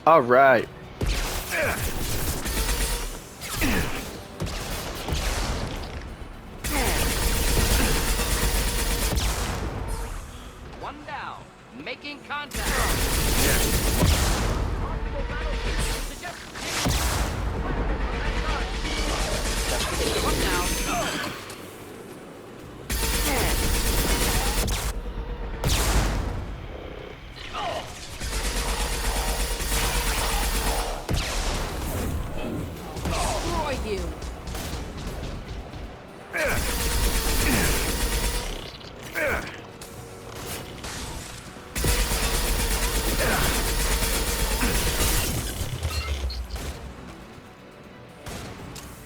All right. One down. Making contact. One down. Destroy you.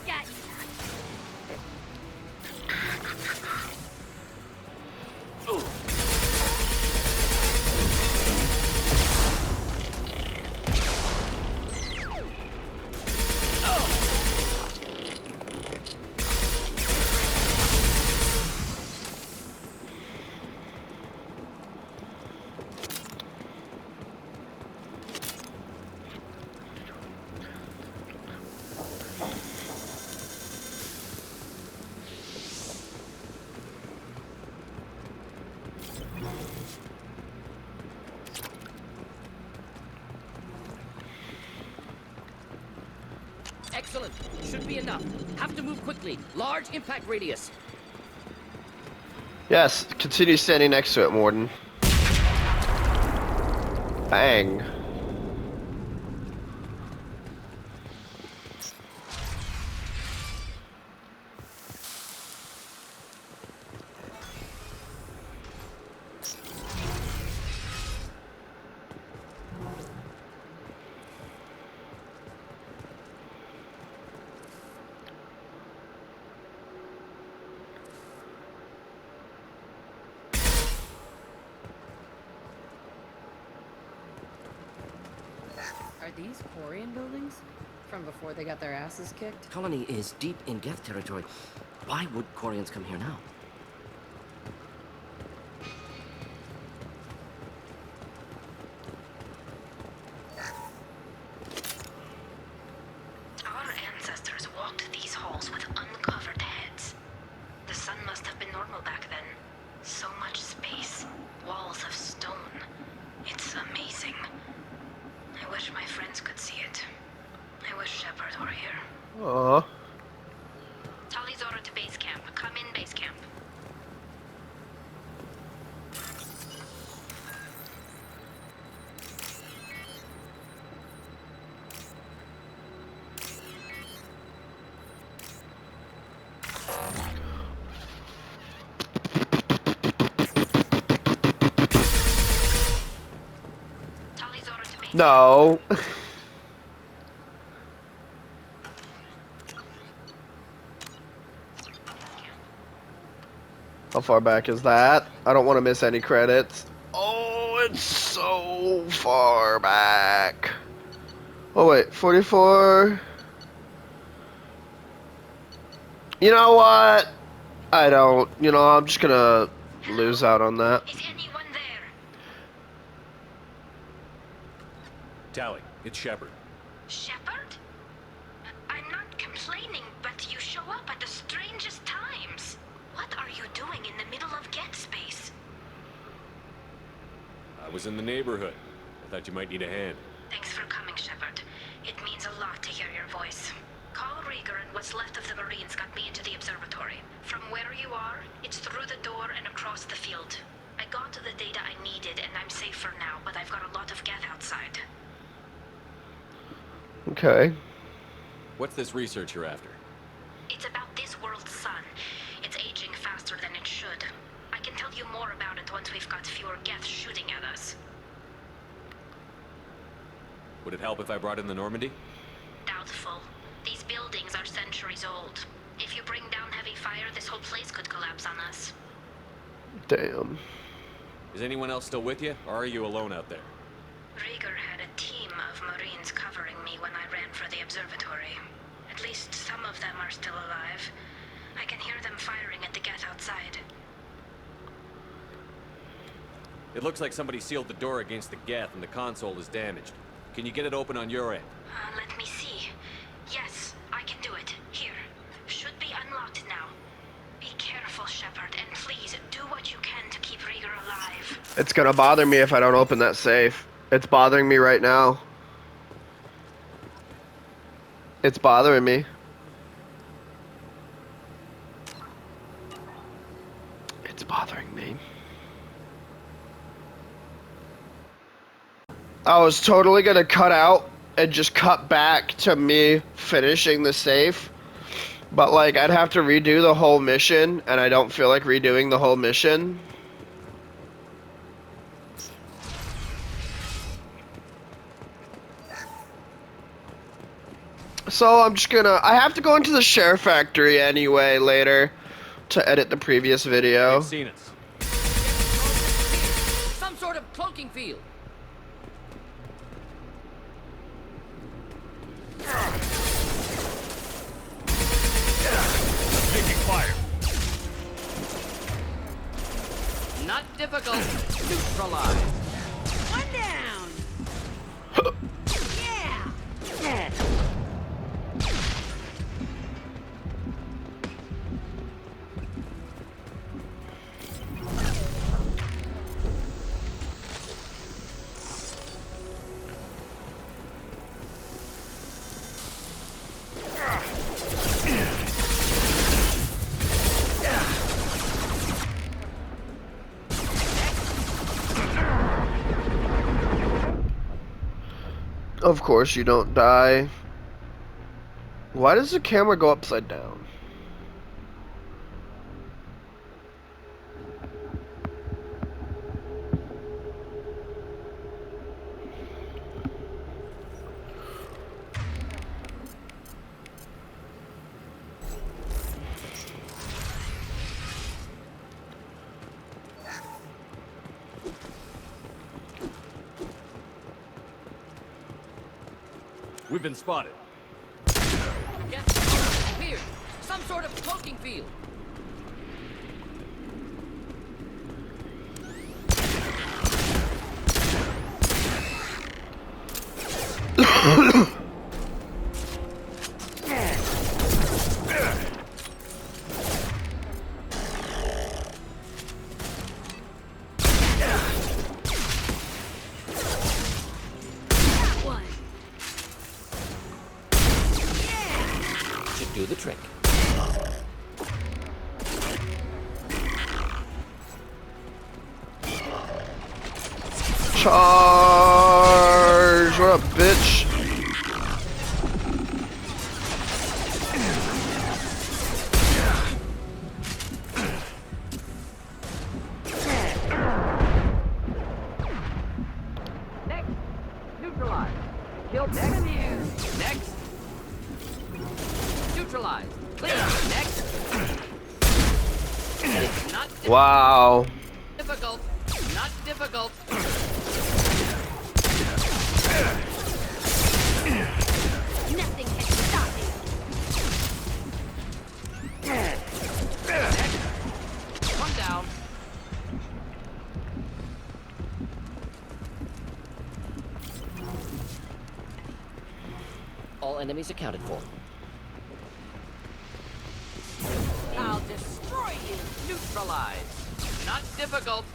Got you. Excellent. Should be enough. Have to move quickly. Large impact radius. Yes, continue standing next to it, Morden. Bang. Are these Quarian buildings? From before they got their asses kicked? Colony is deep in Geth territory. Why would Quarians come here now? Our ancestors walked these halls with uncovered heads. The sun must have been normal back then. So much space, walls of stone. It's amazing. I wish my friends could see it. I wish Shepard were here. Aw. Tali's order to base camp. Come in, base camp. Tali's order to base No. How far back is that? I don't want to miss any credits. Oh, it's so far back. Oh wait, 44. You know what? I don't. You know, I'm just gonna lose out on that. Is anyone there? Tally, it's Shepard. Shepard? I'm not complaining, but you show up at the strangest times. What are you doing in the middle of Get Space? I was in the neighborhood. I thought you might need a hand. Thanks for coming, Shepard. It means a lot to hear your voice. Carl Rieger and what's left of the Marines got me into the observatory. From where you are, it's through the door and across the field. I got to the data I needed and I'm safe for now, but I've got a lot of Geth outside. Okay. What's this research you're after? It's about this world's sun. It's aging faster than it should. I can tell you more about it once we've got fewer Geth shooting at us. Would it help if I brought in the Normandy? Doubtful. These buildings are centuries old. If you bring down heavy fire, this whole place could collapse on us. Damn. Is anyone else still with you, or are you alone out there? Rieger had a team of Marines covering me when I ran for the observatory. At least some of them are still alive. I can hear them firing at the Geth outside. It looks like somebody sealed the door against the Geth and the console is damaged. Can you get it open on your end? Let me see. Yes, I can do it. Here. Should be unlocked now. Be careful, Shepard, and please do what you can to keep Rieger alive. It's gonna bother me if I don't open that safe. It's bothering me right now. It's bothering me. It's bothering me. I was totally gonna cut out and just cut back to me finishing the safe. But like, I'd have to redo the whole mission, and I don't feel like redoing the whole mission. So I'm just gonna, I have to go into the share factory anyway later to edit the previous video. I've seen us. Some sort of cloaking field. Taking fire. Not difficult. Neutralize. One down. Yeah. Of course you don't die. Why does the camera go upside down? We've been spotted. Yes. Here. Some sort of cloaking field. Should do the trick. Charge! What up, bitch? Next. Neutralize. Kill next. Next. Neutralize. Clear. Next. It's not Wow. difficult. Not difficult. Nothing can stop me. One down. All enemies accounted for. I'll destroy you. Neutralize. Not difficult.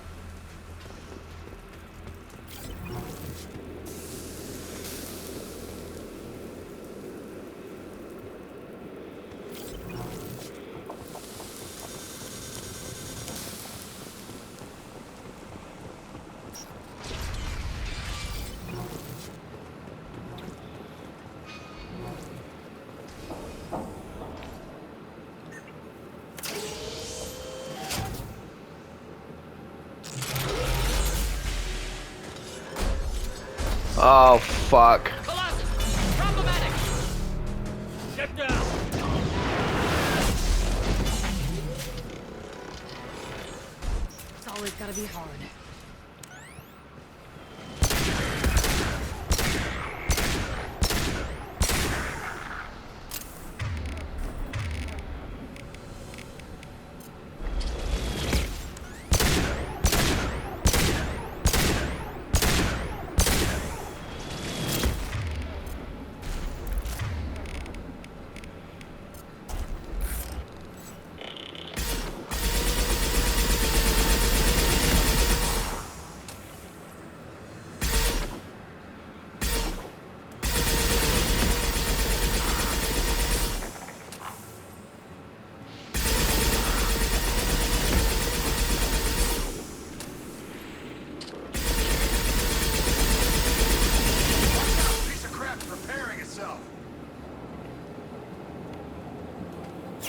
Oh, fuck. Colossus. Problematic. Get down. It's always gotta be hard.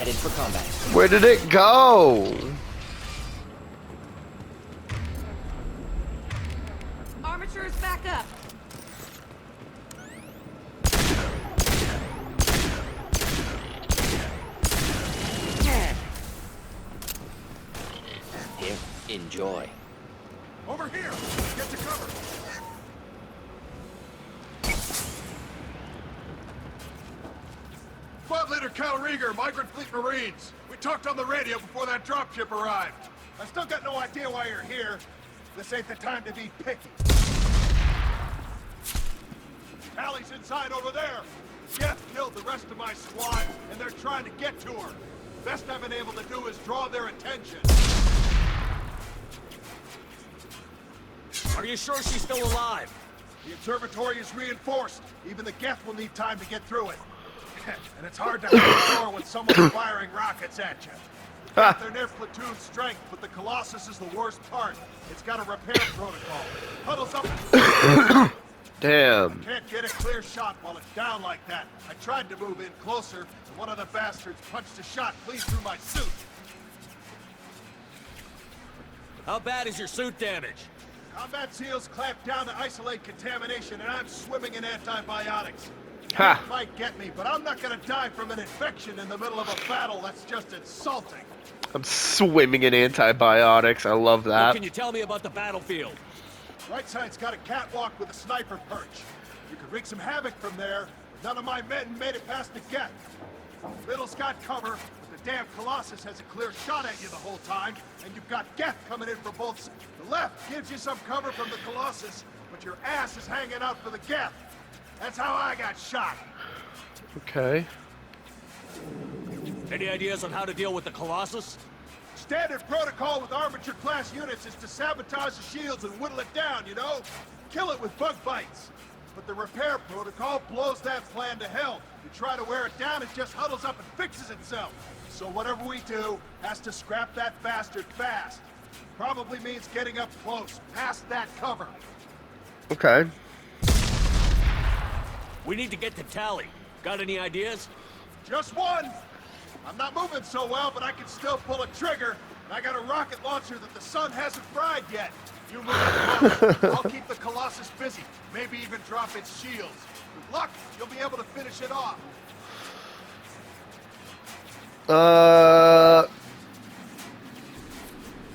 Headed for combat. Where did it go? Armatures back up. Here, enjoy. Over here! Get to cover! Squad Leader Cal Rieger, Migrant Fleet Marines. We talked on the radio before that dropship arrived. I still got no idea why you're here. This ain't the time to be picky. Tally's inside over there. Jeff killed the rest of my squad, and they're trying to get to her. Best I've been able to do is draw their attention. Are you sure she's still alive? The observatory is reinforced. Even the Geth will need time to get through it. And it's hard to ignore when someone's firing rockets at you. They're near platoon strength, but the Colossus is the worst part. It's got a repair protocol. Huddles up. Damn. Can't get a clear shot while it's down like that. I tried to move in closer, and one of the bastards punched a shot clean through my suit. How bad is your suit damaged? Combat SEALs clamped down to isolate contamination, and I'm swimming in antibiotics. Ha. It might get me, but I'm not gonna die from an infection in the middle of a battle. That's just insulting. I'm swimming in antibiotics. I love What that. can you tell me about the battlefield? Right side's got a catwalk with a sniper perch. You could wreak some havoc from there. None of my men made it past the Geth. Middle's got cover, but the damn Colossus has a clear shot at you the whole time, and you've got Geth coming in from both sides. The left gives you some cover from the Colossus, but your ass is hanging out for the Geth. That's how I got shot. Okay. Any ideas on how to deal with the Colossus? Standard protocol with armature-class units is to sabotage the shields and whittle it down, you know? Kill it with bug bites. But the repair protocol blows that plan to hell. You try to wear it down, it just huddles up and fixes itself. So whatever we do has to scrap that bastard fast. Probably means getting up close, past that cover. Okay. We need to get to Tally. Got any ideas? Just one! I'm not moving so well, but I can still pull a trigger. And I got a rocket launcher that the sun hasn't fried yet. You move it along. I'll keep the Colossus busy. Maybe even drop its shields. With luck, you'll be able to finish it off.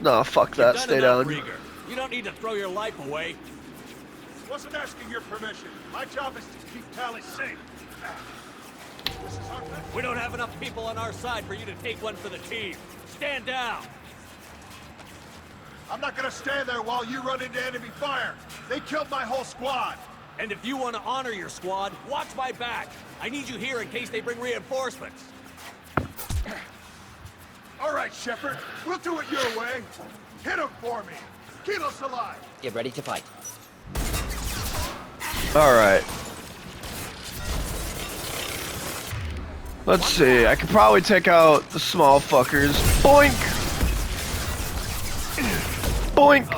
No, fuck that. You've Stay done enough, down. Rieger. You don't need to throw your life away. Wasn't asking your permission. My job is to keep Tally safe. This is our best. We don't have enough people on our side for you to take one for the team. Stand down. I'm not gonna stand there while you run into enemy fire. They killed my whole squad. And if you want to honor your squad, watch my back. I need you here in case they bring reinforcements. All right, Shepard. We'll do it your way. Hit him for me. Kilos alive. Get ready to fight. All right. Let's see. I could probably take out the small fuckers. Boink. Boink.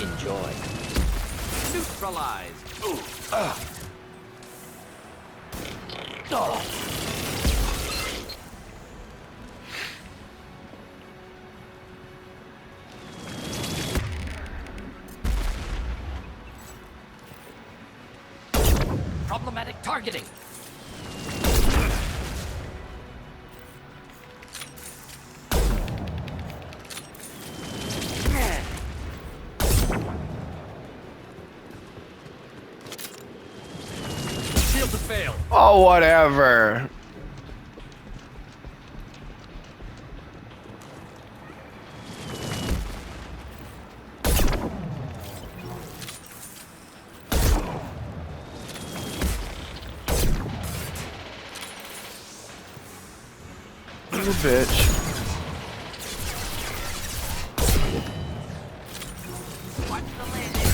Enjoy. Neutralize. Problematic targeting. Shields have failed. Oh, whatever. You bitch. Watch the landing.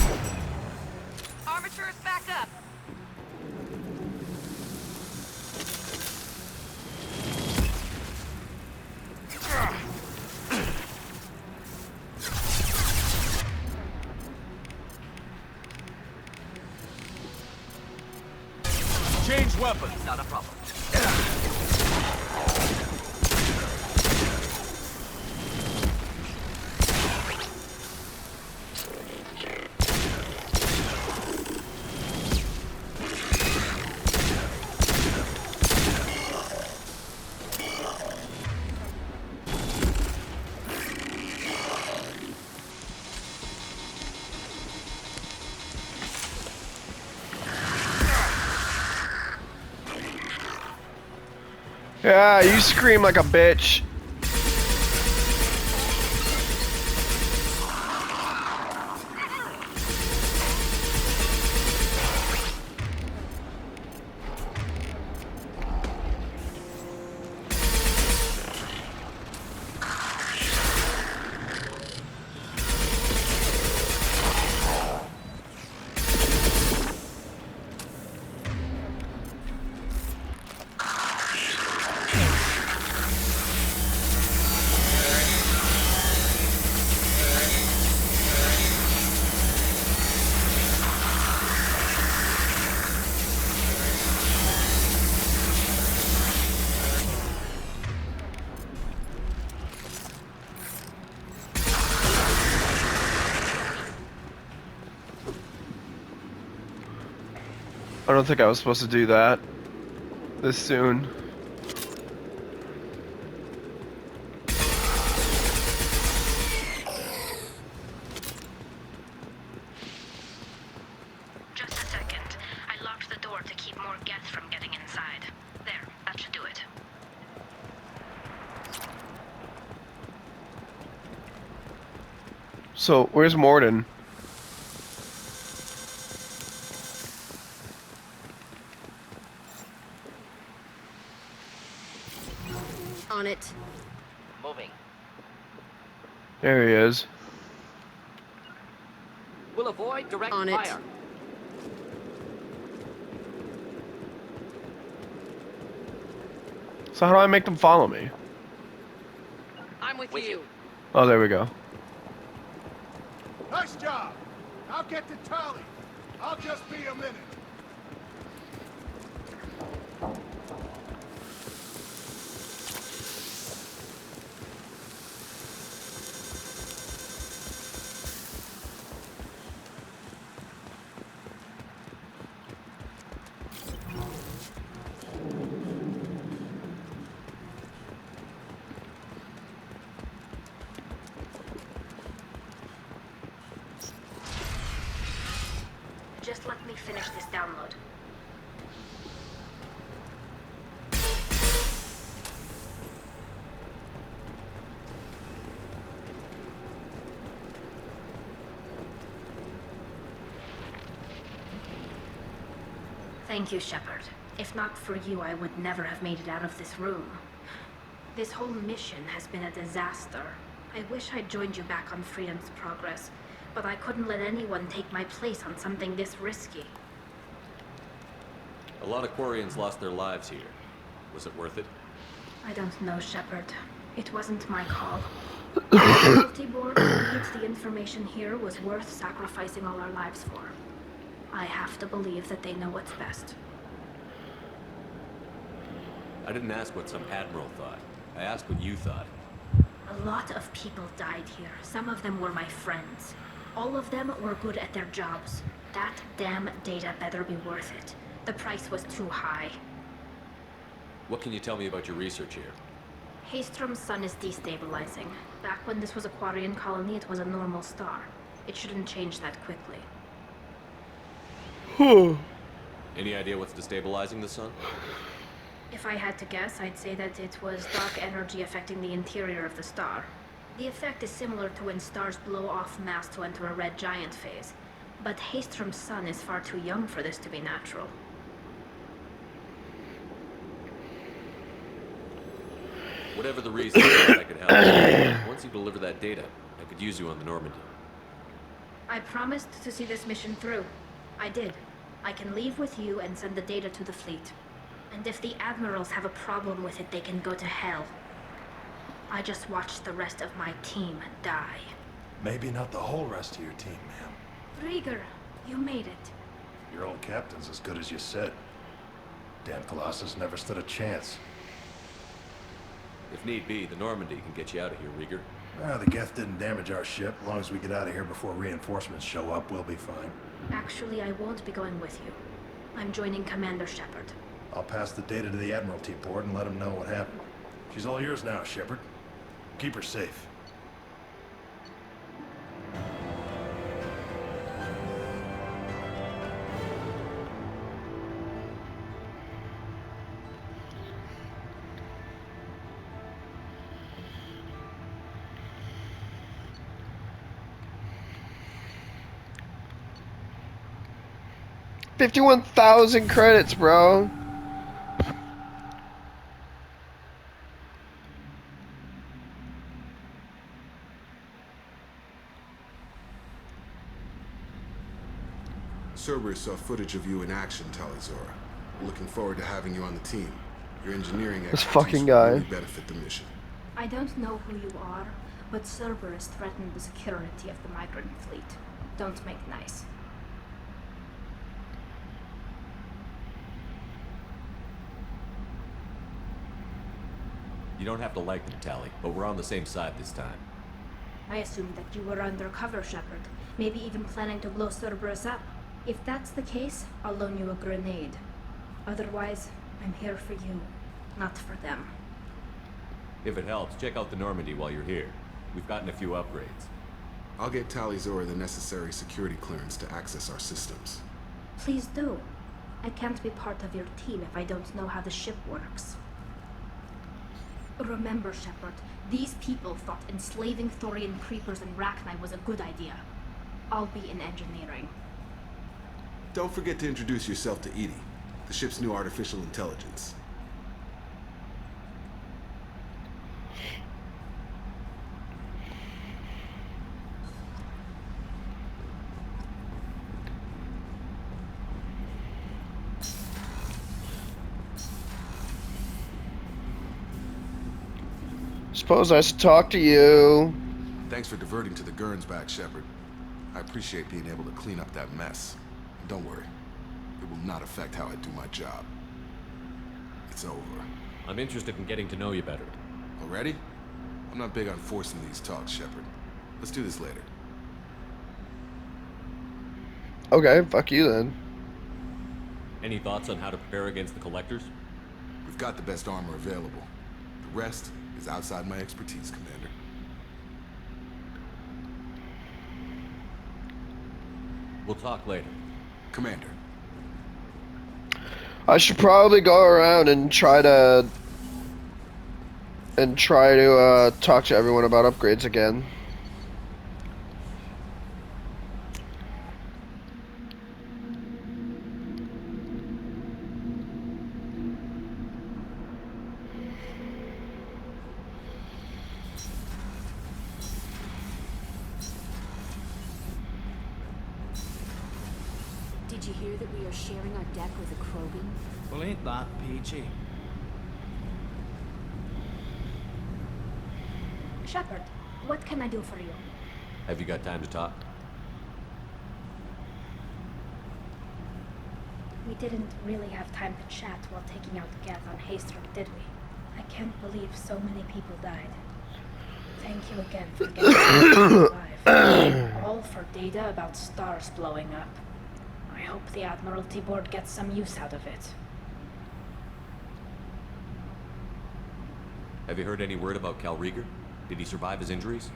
Armatures back up. Change weapons. Not a problem. Yeah, you scream like a bitch. I don't think I was supposed to do that this soon. Just a second. I locked the door to keep more Geth from getting inside. There, that should do it. So, where's Morden? On it. Moving. There he is. We'll avoid direct On it. fire. So how do I make them follow me? I'm with you. Oh, there we go. Nice job. I'll get to Tali. I'll just be a minute. Just let me finish this download. Thank you, Shepard. If not for you, I would never have made it out of this room. This whole mission has been a disaster. I wish I'd joined you back on Freedom's Progress, but I couldn't let anyone take my place on something this risky. A lot of Quarians lost their lives here. Was it worth it? I don't know, Shepard. It wasn't my call. The Guilty Board believes the information here was worth sacrificing all our lives for. I have to believe that they know what's best. I didn't ask what some admiral thought. I asked what you thought. A lot of people died here. Some of them were my friends. All of them were good at their jobs. That damn data better be worth it. The price was too high. What can you tell me about your research here? Haystrom's sun is destabilizing. Back when this was a Quarian colony, it was a normal star. It shouldn't change that quickly. Any idea what's destabilizing the sun? If I had to guess, I'd say that it was dark energy affecting the interior of the star. The effect is similar to when stars blow off mass to enter a red giant phase. But Haystrom's sun is far too young for this to be natural. Whatever the reason, I could help. Once you deliver that data, I could use you on the Normandy. I promised to see this mission through. I did. I can leave with you and send the data to the fleet. And if the admirals have a problem with it, they can go to hell. I just watched the rest of my team die. Maybe not the whole rest of your team, ma'am. Rieger, you made it. Your old captain's as good as you said. Damn Colossus never stood a chance. If need be, the Normandy can get you out of here, Rieger. The Geth didn't damage our ship. As long as we get out of here before reinforcements show up, we'll be fine. Actually, I won't be going with you. I'm joining Commander Shepard. I'll pass the data to the Admiralty board and let them know what happened. She's all yours now, Shepard. Keep her safe. $51,000 credits, bro. Cerberus saw footage of you in action, Talizora. We're looking forward to having you on the team. Your engineering This expertise fucking will guy. really benefit the mission. I don't know who you are, but Cerberus threatened the security of the migrant fleet. Don't make nice. You don't have to like them, Tally, but we're on the same side this time. I assumed that you were undercover, Shepard. Maybe even planning to blow Cerberus up. If that's the case, I'll loan you a grenade. Otherwise, I'm here for you, not for them. If it helps, check out the Normandy while you're here. We've gotten a few upgrades. I'll get Talizora the necessary security clearance to access our systems. Please do. I can't be part of your team if I don't know how the ship works. Remember, Shepard, these people thought enslaving Thorian creepers and Rachni was a good idea. I'll be in engineering. Don't forget to introduce yourself to EDI, the ship's new artificial intelligence. Suppose I should talk to you. Thanks for diverting to the Gurns back, Shepard. I appreciate being able to clean up that mess. And don't worry, it will not affect how I do my job. It's over. I'm interested in getting to know you better. Already? I'm not big on forcing these talks, Shepard. Let's do this later. Okay, fuck you then. Any thoughts on how to prepare against the Collectors? We've got the best armor available. The rest is outside my expertise, Commander. We'll talk later. Commander. I should probably go around and try to talk to everyone about upgrades again. Did you hear that we are sharing our deck with a Krogan? Well, ain't that peachy? Shepard, what can I do for you? Have you got time to talk? We didn't really have time to chat while taking out the Geth on Haystrom, did we? I can't believe so many people died. Thank you again for getting us alive. All for data about stars blowing up. I hope the Admiralty Board gets some use out of it. Have you heard any word about Cal Rieger? Did he survive his injuries?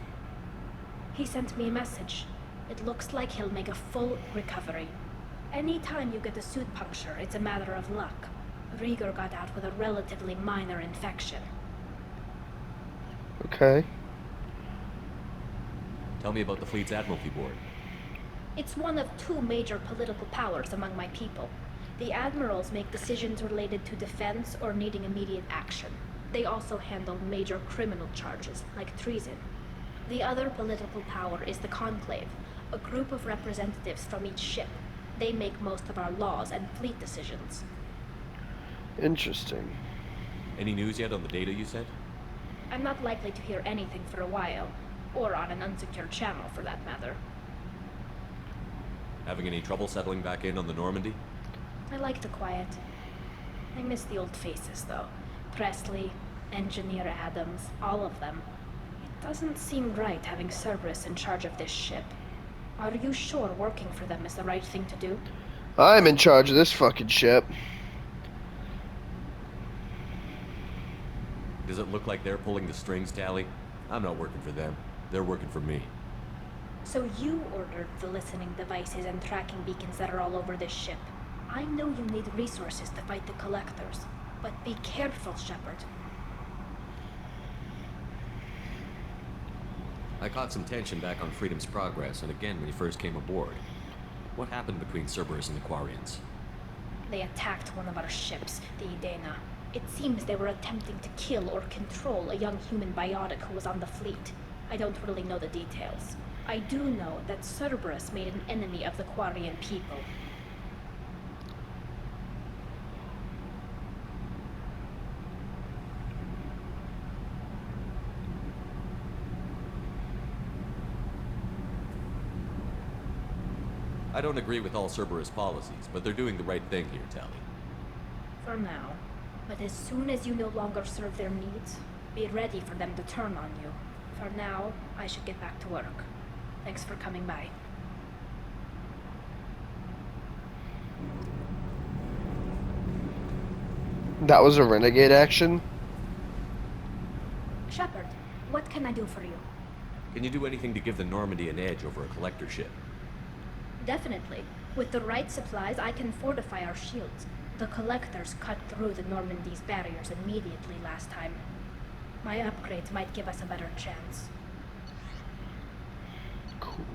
He sent me a message. It looks like he'll make a full recovery. Anytime you get a suit puncture, it's a matter of luck. Rieger got out with a relatively minor infection. Okay. Tell me about the fleet's Admiralty Board. It's one of two major political powers among my people. The admirals make decisions related to defense or needing immediate action. They also handle major criminal charges, like treason. The other political power is the Conclave, a group of representatives from each ship. They make most of our laws and fleet decisions. Interesting. Any news yet on the data you sent? I'm not likely to hear anything for a while, or on an unsecured channel for that matter. Having any trouble settling back in on the Normandy? I like the quiet. I miss the old faces, though. Presley, Engineer Adams, all of them. It doesn't seem right having Cerberus in charge of this ship. Are you sure working for them is the right thing to do? I'm in charge of this fucking ship. Does it look like they're pulling the strings, Tally? I'm not working for them. They're working for me. So you ordered the listening devices and tracking beacons that are all over this ship. I know you need resources to fight the Collectors, but be careful, Shepard. I caught some tension back on Freedom's Progress, and again when you first came aboard. What happened between Cerberus and the Quarians? They attacked one of our ships, the Idena. It seems they were attempting to kill or control a young human biotic who was on the fleet. I don't really know the details. I do know that Cerberus made an enemy of the Quarian people. I don't agree with all Cerberus policies, but they're doing the right thing here, Tally. For now. But as soon as you no longer serve their needs, be ready for them to turn on you. For now, I should get back to work. Thanks for coming by. That was a renegade action? Shepard, what can I do for you? Can you do anything to give the Normandy an edge over a collector ship? Definitely. With the right supplies, I can fortify our shields. The Collectors cut through the Normandy's barriers immediately last time. My upgrades might give us a better chance. Cool.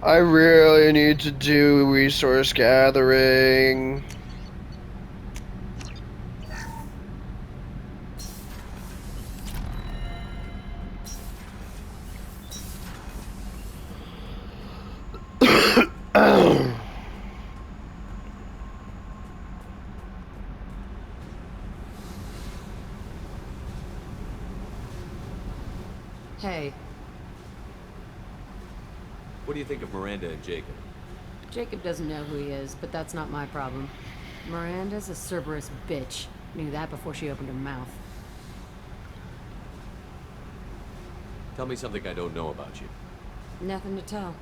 I really need to do resource gathering. Hey, What do you think of Miranda and Jacob? Jacob doesn't know who he is, but that's not my problem. Miranda's a Cerberus bitch. Knew that before she opened her mouth. Tell me something I don't know about you. Nothing to tell.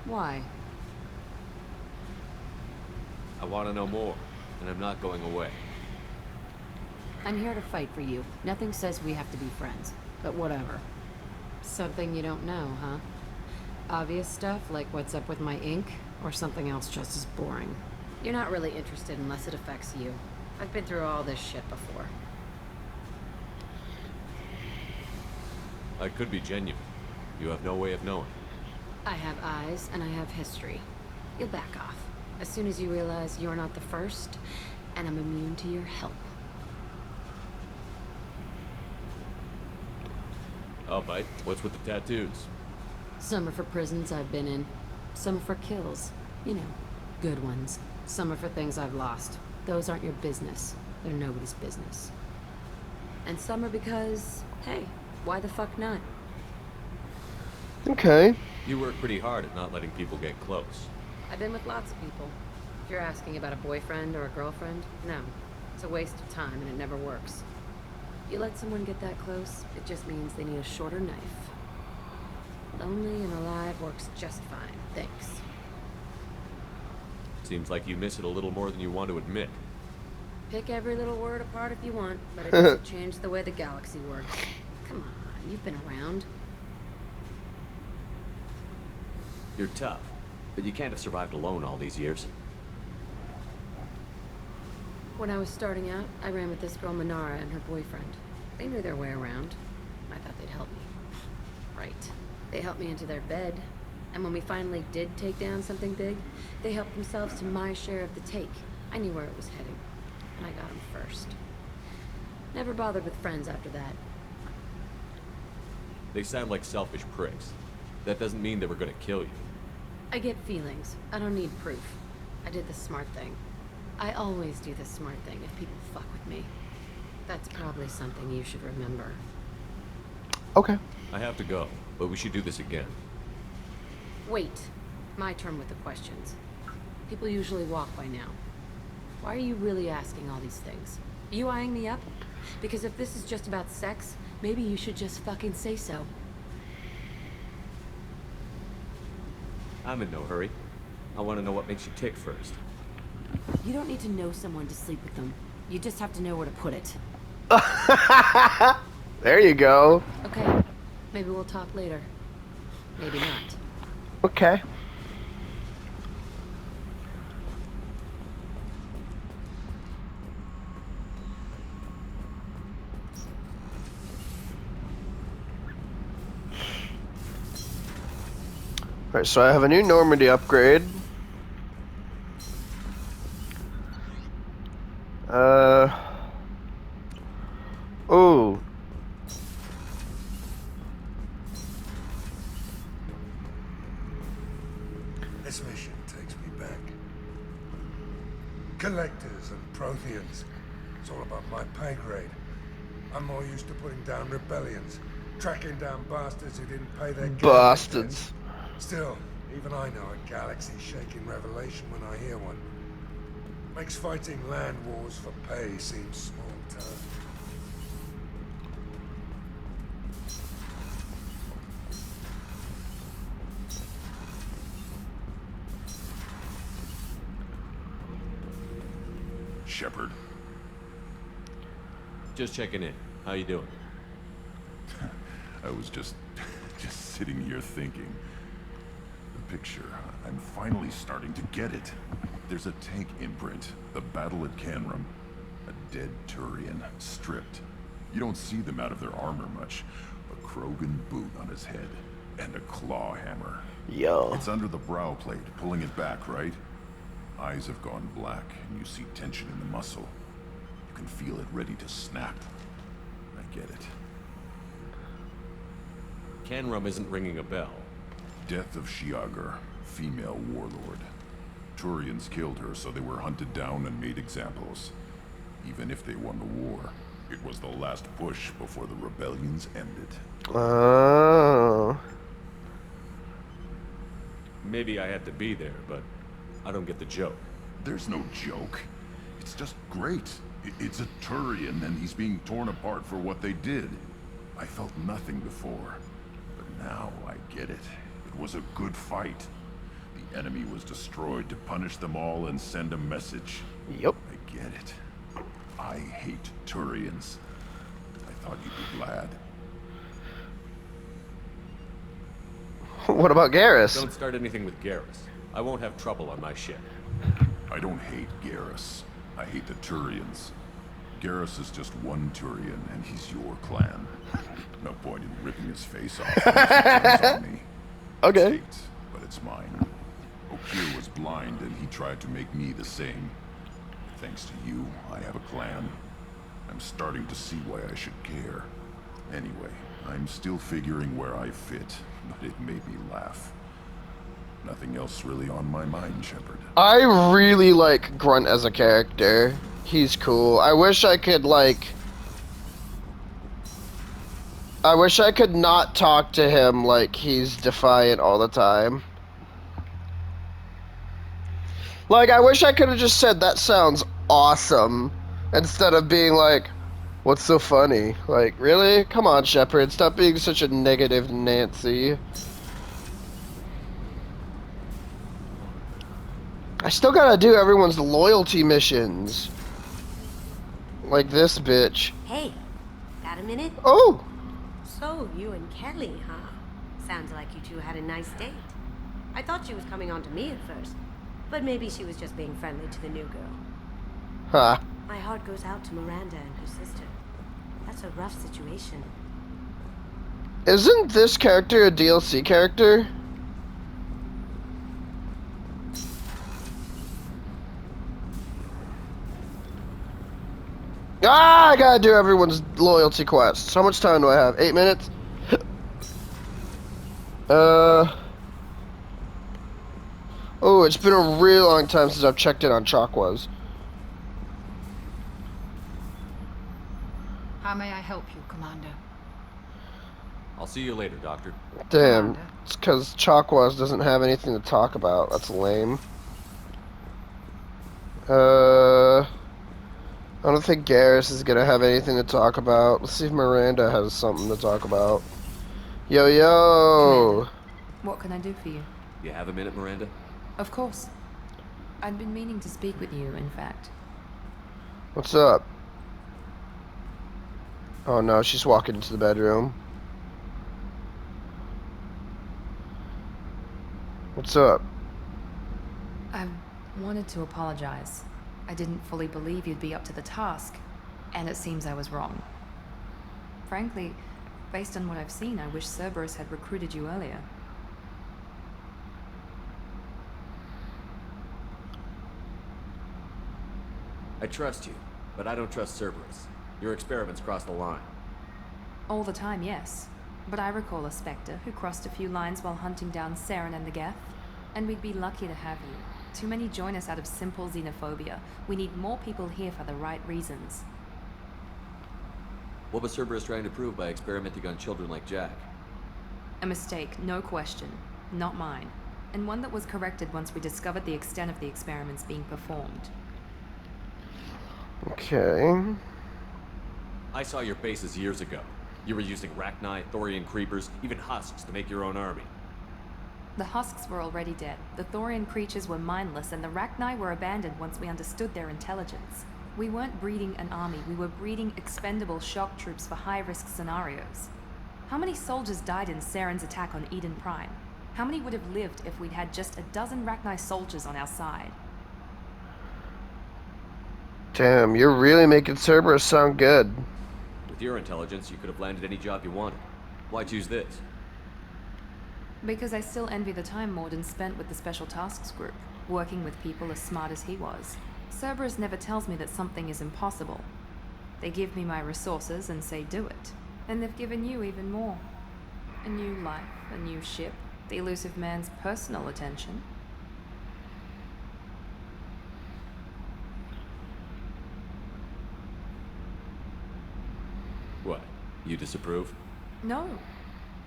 Why? I want to know more, and I'm not going away. I'm here to fight for you. Nothing says we have to be friends, but whatever. Something you don't know, huh? Obvious stuff, like what's up with my ink, or something else just as boring? You're not really interested unless it affects you. I've been through all this shit before. I could be genuine. You have no way of knowing. I have eyes, and I have history. You'll back off. As soon as you realize you're not the first, and I'm immune to your help. I'll bite. What's with the tattoos? Some are for prisons I've been in. Some are for kills. You know, good ones. Some are for things I've lost. Those aren't your business. They're nobody's business. And some are because, hey, why the fuck not? Okay. You work pretty hard at not letting people get close. I've been with lots of people. If you're asking about a boyfriend or a girlfriend, no. It's a waste of time and it never works. You let someone get that close, it just means they need a shorter knife. Lonely and alive works just fine, thanks. Seems like you miss it a little more than you want to admit. Pick every little word apart if you want, but it doesn't change the way the galaxy works. Come on, you've been around. You're tough, but you can't have survived alone all these years. When I was starting out, I ran with this girl Minara and her boyfriend. They knew their way around. I thought they'd help me. Right. They helped me into their bed, and when we finally did take down something big, they helped themselves to my share of the take. I knew where it was heading, and I got them first. Never bothered with friends after that. They sound like selfish pricks. That doesn't mean they were gonna kill you. I get feelings. I don't need proof. I did the smart thing. I always do the smart thing if people fuck with me. That's probably something you should remember. Okay. I have to go, but we should do this again. Wait. My turn with the questions. People usually walk by now. Why are you really asking all these things? Are you eyeing me up? Because if this is just about sex, maybe you should just fucking say so. I'm in no hurry. I want to know what makes you tick first. You don't need to know someone to sleep with them. You just have to know where to put it. There you go. Okay. Maybe we'll talk later. Maybe not. Okay. Alright, so I have a new Normandy upgrade. Ooh. This mission takes me back. Collectors and Protheans. It's all about my pay grade. I'm more used to putting down rebellions, tracking down bastards who didn't pay their Bastards. Still, even I know a galaxy-shaking revelation when I hear one. Makes fighting land wars for pay seem small time. Shepard. Just checking in. How you doing? I was just sitting here thinking. The picture, I'm finally starting to get it. There's a tank imprint, the battle at Canrum. A dead Turian, stripped. You don't see them out of their armor much. A Krogan boot on his head, and a claw hammer. Yo. It's under the brow plate, pulling it back, right? Eyes have gone black, and you see tension in the muscle. You can feel it ready to snap. I get it. Canrum isn't ringing a bell. Death of Shiagar, female warlord. Turians killed her, so they were hunted down and made examples. Even if they won the war, it was the last push before the rebellions ended. Oh. Maybe I had to be there, but I don't get the joke. There's no joke. It's just great. It's a Turian, and he's being torn apart for what they did. I felt nothing before, but now I get it. It was a good fight. The enemy was destroyed to punish them all and send a message. Yep. I get it. I hate Turians. I thought you'd be glad. What about Garrus? Don't start anything with Garrus. I won't have trouble on my ship. I don't hate Garrus. I hate the Turians. Garrus is just one Turian, and he's your clan. No point in ripping his face off unless he turns on me. Okay. It's hate, but it's mine. Okeer was blind, and he tried to make me the same. Thanks to you, I have a clan. I'm starting to see why I should care. Anyway, I'm still figuring where I fit, but it made me laugh. Nothing else really on my mind, Shepard. I really like Grunt as a character. He's cool. I wish I could, like... I wish I could not talk to him like he's defiant all the time. Like, I wish I could have just said, that sounds awesome, instead of being like, what's so funny? Like, really? Come on, Shepard, stop being such a negative Nancy. I still gotta do everyone's loyalty missions. Like this bitch. Hey, got a minute? Oh! So, you and Kelly, huh? Sounds like you two had a nice date. I thought she was coming on to me at first, but maybe she was just being friendly to the new girl. Huh. My heart goes out to Miranda and her sister. That's a rough situation. Isn't this character a DLC character? Ah, I gotta do everyone's loyalty quests. How much time do I have? 8 minutes? Oh, it's been a real long time since I've checked in on Chakwas. How may I help you, Commander? I'll see you later, Doctor. Damn, it's because Chakwas doesn't have anything to talk about. That's lame. I don't think Garrus is gonna have anything to talk about. Let's see if Miranda has something to talk about. Yo, yo! What can I do for you? You have a minute, Miranda? Of course. I'd been meaning to speak with you, in fact. What's up? Oh no, she's walking into the bedroom. What's up? I wanted to apologize. I didn't fully believe you'd be up to the task, and it seems I was wrong. Frankly, based on what I've seen, I wish Cerberus had recruited you earlier. I trust you, but I don't trust Cerberus. Your experiments crossed the line. All the time, yes. But I recall a Spectre who crossed a few lines while hunting down Saren and the Geth. And we'd be lucky to have you. Too many join us out of simple xenophobia. We need more people here for the right reasons. What was Cerberus trying to prove by experimenting on children like Jack? A mistake, no question. Not mine. And one that was corrected once we discovered the extent of the experiments being performed. Okay. I saw your bases years ago. You were using Rachni, Thorian creepers, even husks to make your own army. The husks were already dead. The Thorian creatures were mindless, and the Rachni were abandoned once we understood their intelligence. We weren't breeding an army, we were breeding expendable shock troops for high-risk scenarios. How many soldiers died in Saren's attack on Eden Prime? How many would have lived if we'd had just a dozen Rachni soldiers on our side? Damn, you're really making Cerberus sound good. With your intelligence, you could have landed any job you wanted. Why choose this? Because I still envy the time Morden spent with the Special Tasks Group, working with people as smart as he was. Cerberus never tells me that something is impossible. They give me my resources and say do it. And they've given you even more. A new life, a new ship, the elusive man's personal attention. What? You disapprove? No.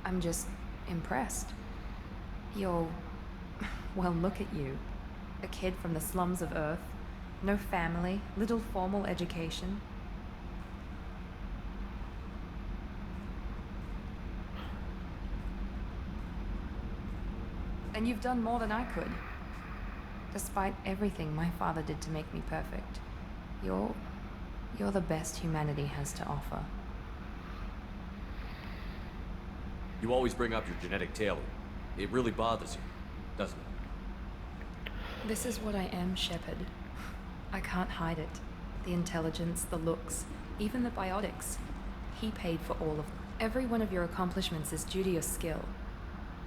I'm just impressed. You're... well, look at you. A kid from the slums of Earth. No family, little formal education. And you've done more than I could. Despite everything my father did to make me perfect. You're the best humanity has to offer. You always bring up your genetic tailoring. It really bothers you, doesn't it? This is what I am, Shepard. I can't hide it. The intelligence, the looks, even the biotics. He paid for all of them. Every one of your accomplishments is due to your skill.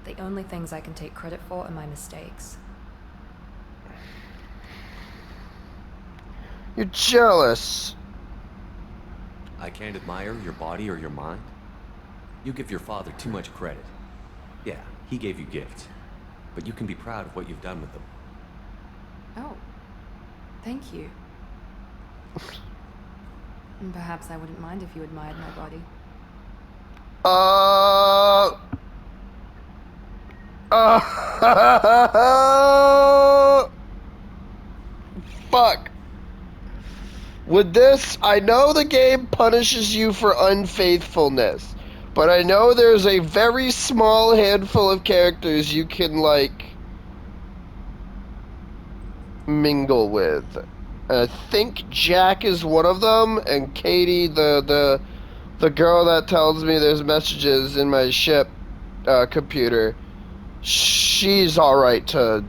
The only things I can take credit for are my mistakes. You're jealous. I can't admire your body or your mind. You give your father too much credit. Yeah, he gave you gifts. But you can be proud of what you've done with them. Oh. Thank you. And perhaps I wouldn't mind if you admired my body. Fuck. With this, I know the game punishes you for unfaithfulness, but I know there's a very small handful of characters you can, like, mingle with. I think Jack is one of them, and Katie, the girl that tells me there's messages in my ship computer, she's alright to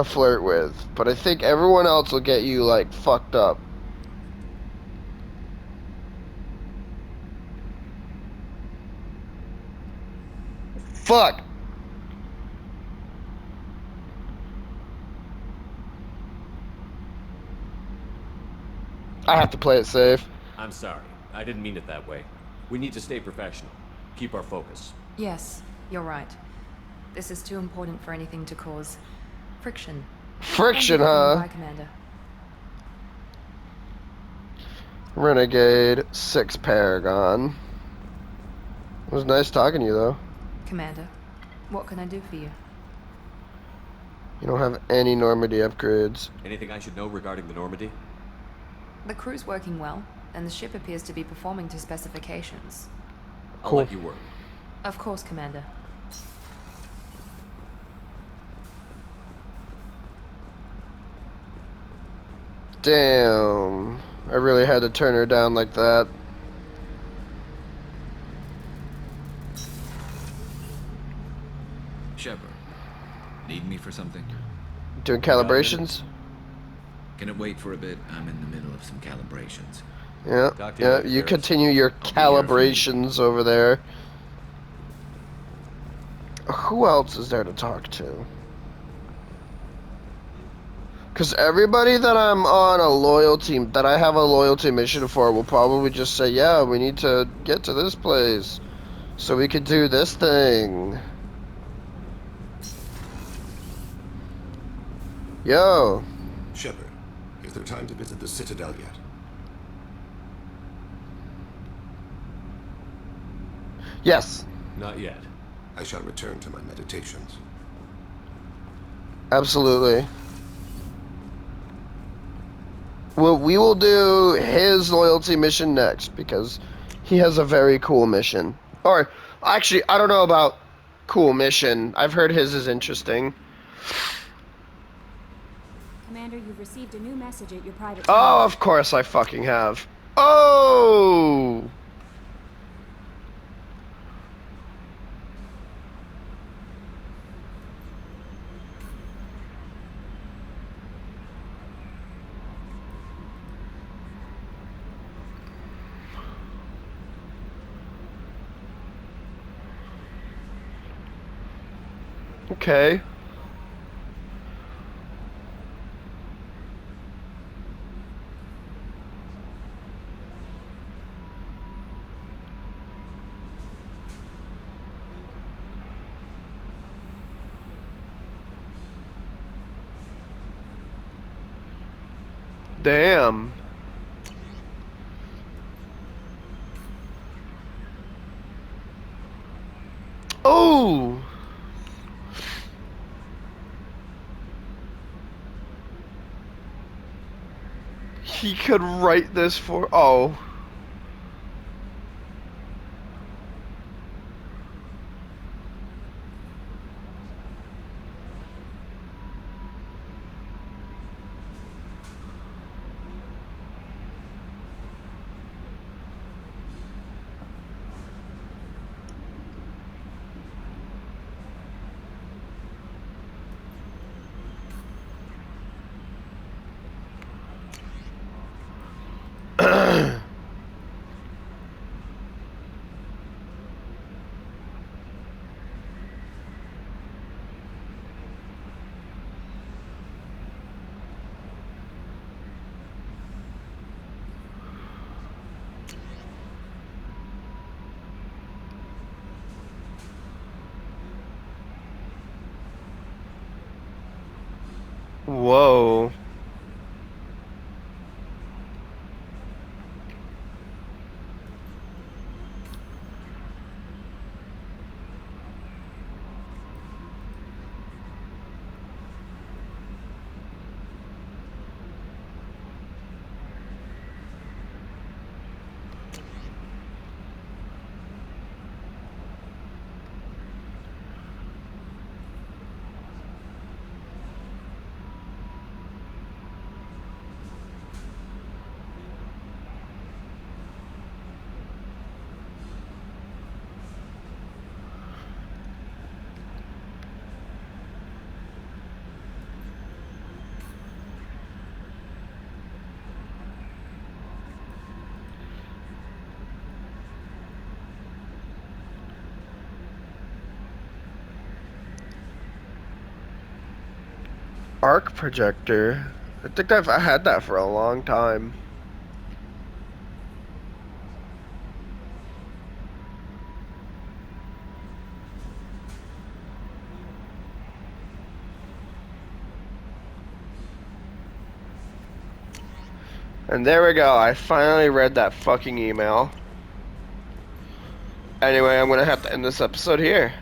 flirt with. But I think everyone else will get you, like, fucked up. Fuck! I have to play it safe. I'm sorry. I didn't mean it that way. We need to stay professional. Keep our focus. Yes, you're right. This is too important for anything to cause friction. Friction, huh? Bye, Commander. Renegade 6 Paragon. It was nice talking to you, though. Commander, what can I do for you? You don't have any Normandy upgrades. Anything I should know regarding the Normandy? The crew's working well, and the ship appears to be performing to specifications. I'll let you work. Of course, Commander. Damn. I really had to turn her down like that. Shepard, need me for something? Doing calibrations? Can it wait for a bit? I'm in the middle of some calibrations. Yeah, you continue your calibrations over there. Who else is there to talk to? Because everybody that I'm on a loyalty, that I have a loyalty mission for, will probably just say, yeah, we need to get to this place so we can do this thing. Yo. Shepard, is there time to visit the Citadel yet? Yes. Not yet. I shall return to my meditations. Absolutely. Well, we will do his loyalty mission next, because he has a very cool mission. Or, actually, I don't know about cool mission. I've heard his is interesting. Commander, you've received a new message at your private... Oh, of course I fucking have. Oh! Okay. Damn. Oh! He could write this for... Oh. Whoa. Arc projector. I think I had that for a long time. And there we go. I finally read that fucking email. Anyway, I'm gonna have to end this episode here.